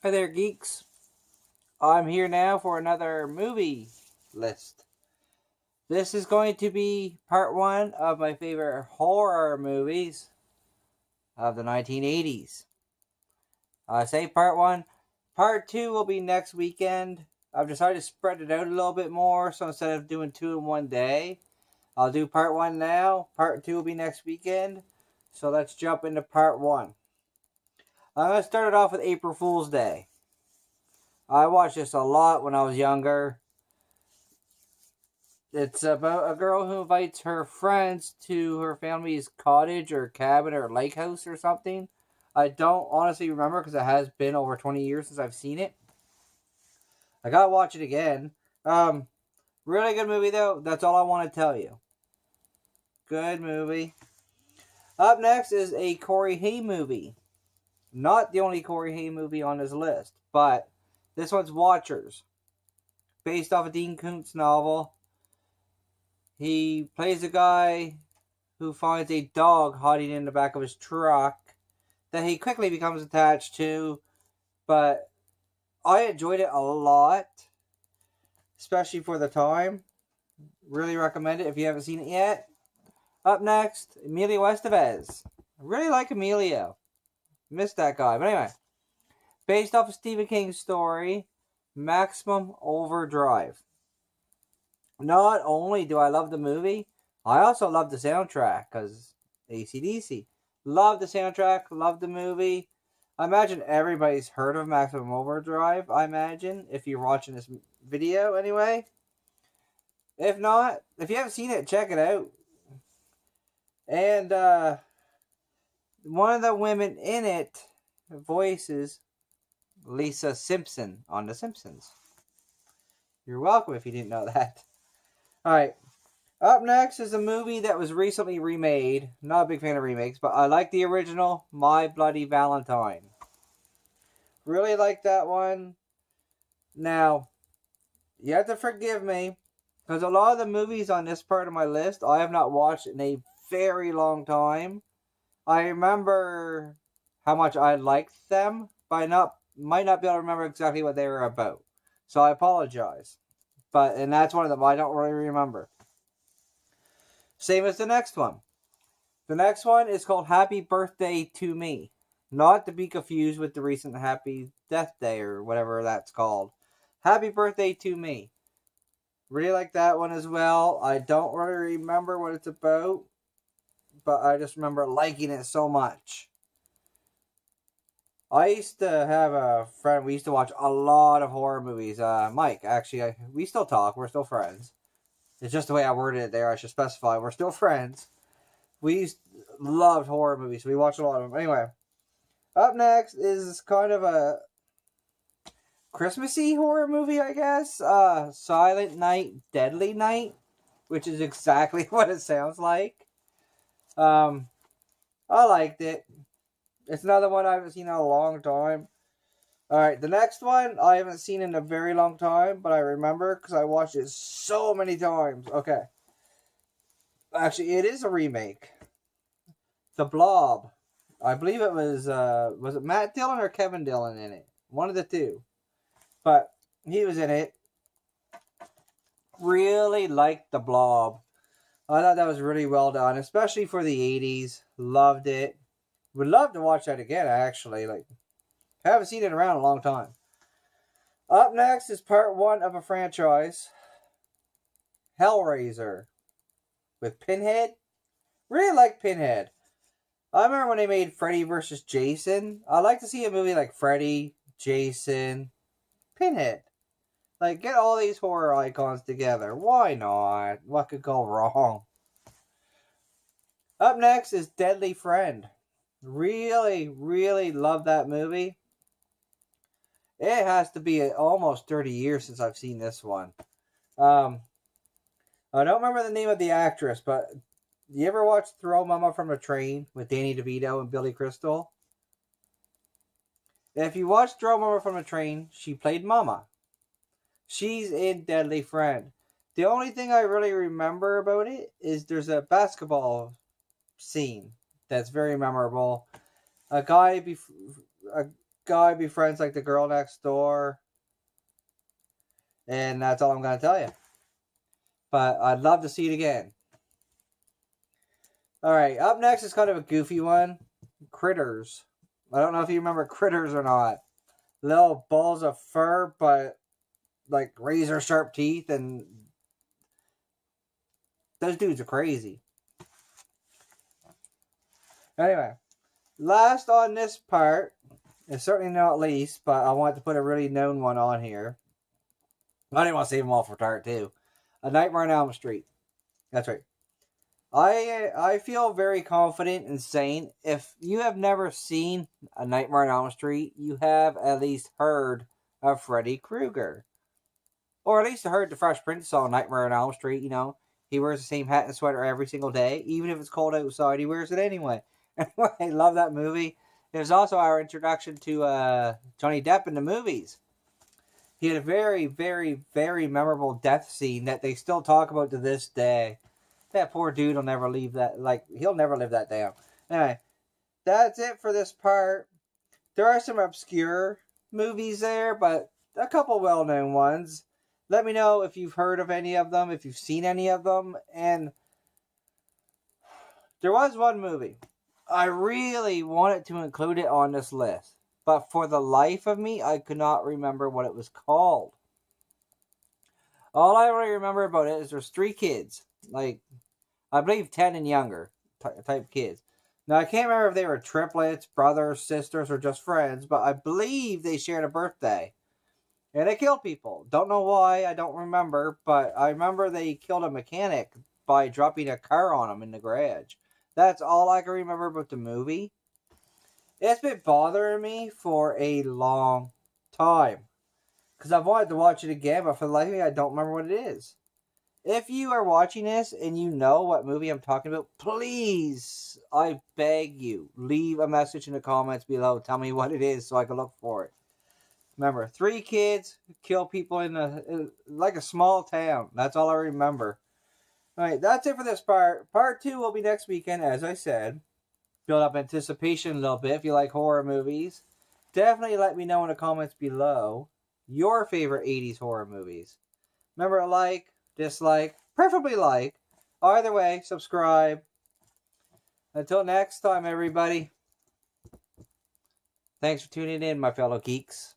Hi there, geeks. I'm here now for another movie list. This is going to be part one of my favorite horror movies of the 1980s. I say part one. Part two will be next weekend. I've decided to spread it out a little bit more, so instead of doing two in one day, I'll do part one now. Part two will be next weekend. So let's jump into part one. I'm going to start it off with April Fool's Day. I watched this a lot when I was younger. It's about a girl who invites her friends to her family's cottage or cabin or lake house or something. I don't honestly remember because it has been over 20 years since I've seen it. I gotta watch it again. Really good movie though. That's all I want to tell you. Good movie. Up next is a Corey Haim movie. Not the only Corey Haim movie on his list, but this one's Watchers. Based off a Dean Koontz novel. He plays a guy who finds a dog hiding in the back of his truck that he quickly becomes attached to. But I enjoyed it a lot, especially for the time. Really recommend it if you haven't seen it yet. Up next, Emilio Estevez. I really like Emilio. Missed that guy. But anyway, based off of Stephen King's story, Maximum Overdrive. Not only do I love the movie, I also love the soundtrack because AC/DC. Love the soundtrack, love the movie. I imagine everybody's heard of Maximum Overdrive, I imagine, if you're watching this video anyway. If not, if you haven't seen it, check it out. And one of the women in it voices Lisa Simpson on The Simpsons. You're welcome if you didn't know that. Alright, up next is a movie that was recently remade. Not a big fan of remakes, but I like the original, My Bloody Valentine. Really like that one. Now, you have to forgive me, because a lot of the movies on this part of my list I have not watched in a very long time. I remember how much I liked them, but I might not be able to remember exactly what they were about. So I apologize. And that's one of them I don't really remember. Same as the next one. The next one is called Happy Birthday to Me. Not to be confused with the recent Happy Death Day or whatever that's called. Happy Birthday to Me. Really like that one as well. I don't really remember what it's about, but I just remember liking it so much. I used to have a friend, we used to watch a lot of horror movies. Mike, actually, we still talk, we're still friends. It's just the way I worded it there, I should specify, we're still friends. Loved horror movies, so we watched a lot of them. Anyway, up next is kind of a Christmassy horror movie, I guess. Silent Night, Deadly Night, which is exactly what it sounds like. I liked it. It's another one I haven't seen in a long time. Alright, the next one I haven't seen in a very long time, but I remember because I watched it so many times. Okay. Actually, it is a remake. The Blob. I believe it was it Matt Dillon or Kevin Dillon in it? One of the two. But he was in it. Really liked The Blob. I thought that was really well done, especially for the 80s. Loved it. Would love to watch that again, actually. Haven't seen it around a long time. Up next is part one of a franchise. Hellraiser. With Pinhead. Really like Pinhead. I remember when they made Freddy vs. Jason. I like to see a movie like Freddy, Jason, Pinhead. Get all these horror icons together. Why not? What could go wrong? Up next is Deadly Friend. Really, really love that movie. It has to be almost 30 years since I've seen this one. I don't remember the name of the actress, but you ever watch Throw Mama from a Train with Danny DeVito and Billy Crystal? If you watch Throw Mama from a Train, she played Mama. She's in Deadly Friend. The only thing I really remember about it is there's a basketball scene that's very memorable. A guy guy befriends like the girl next door. And that's all I'm going to tell you. But I'd love to see it again. Alright, up next is kind of a goofy one. Critters. I don't know if you remember Critters or not. Little balls of fur, but like razor sharp teeth, and those dudes are crazy. Anyway, last on this part, and certainly not least, but I want to put a really known one on here. I didn't want to save them all for part 2. A Nightmare on Elm Street. That's right. I feel very confident in saying if you have never seen A Nightmare on Elm Street, you have at least heard of Freddy Krueger. Or at least heard the Fresh Prince song Nightmare on Elm Street, you know. He wears the same hat and sweater every single day. Even if it's cold outside, he wears it anyway. I love that movie. It was also our introduction to Johnny Depp in the movies. He had a very, very, very memorable death scene that they still talk about to this day. That poor dude will never leave that, he'll never live that down. Anyway, that's it for this part. There are some obscure movies there, but a couple well-known ones. Let me know if you've heard of any of them, if you've seen any of them. And there was one movie. I really wanted to include it on this list. But for the life of me, I could not remember what it was called. All I really remember about it is there's 3 kids. Like, I believe 10 and younger type kids. Now, I can't remember if they were triplets, brothers, sisters, or just friends. But I believe they shared a birthday. And they killed people. Don't know why, I don't remember. But I remember they killed a mechanic by dropping a car on him in the garage. That's all I can remember about the movie. It's been bothering me for a long time. Because I've wanted to watch it again, but for the life of me, I don't remember what it is. If you are watching this and you know what movie I'm talking about, please, I beg you, leave a message in the comments below. Tell me what it is so I can look for it. Remember, 3 kids kill people in like a small town. That's all I remember. Alright, that's it for this part. Part 2 will be next weekend, as I said. Build up anticipation a little bit if you like horror movies. Definitely let me know in the comments below your favorite 80s horror movies. Remember to like, dislike, preferably like. Either way, subscribe. Until next time, everybody. Thanks for tuning in, my fellow geeks.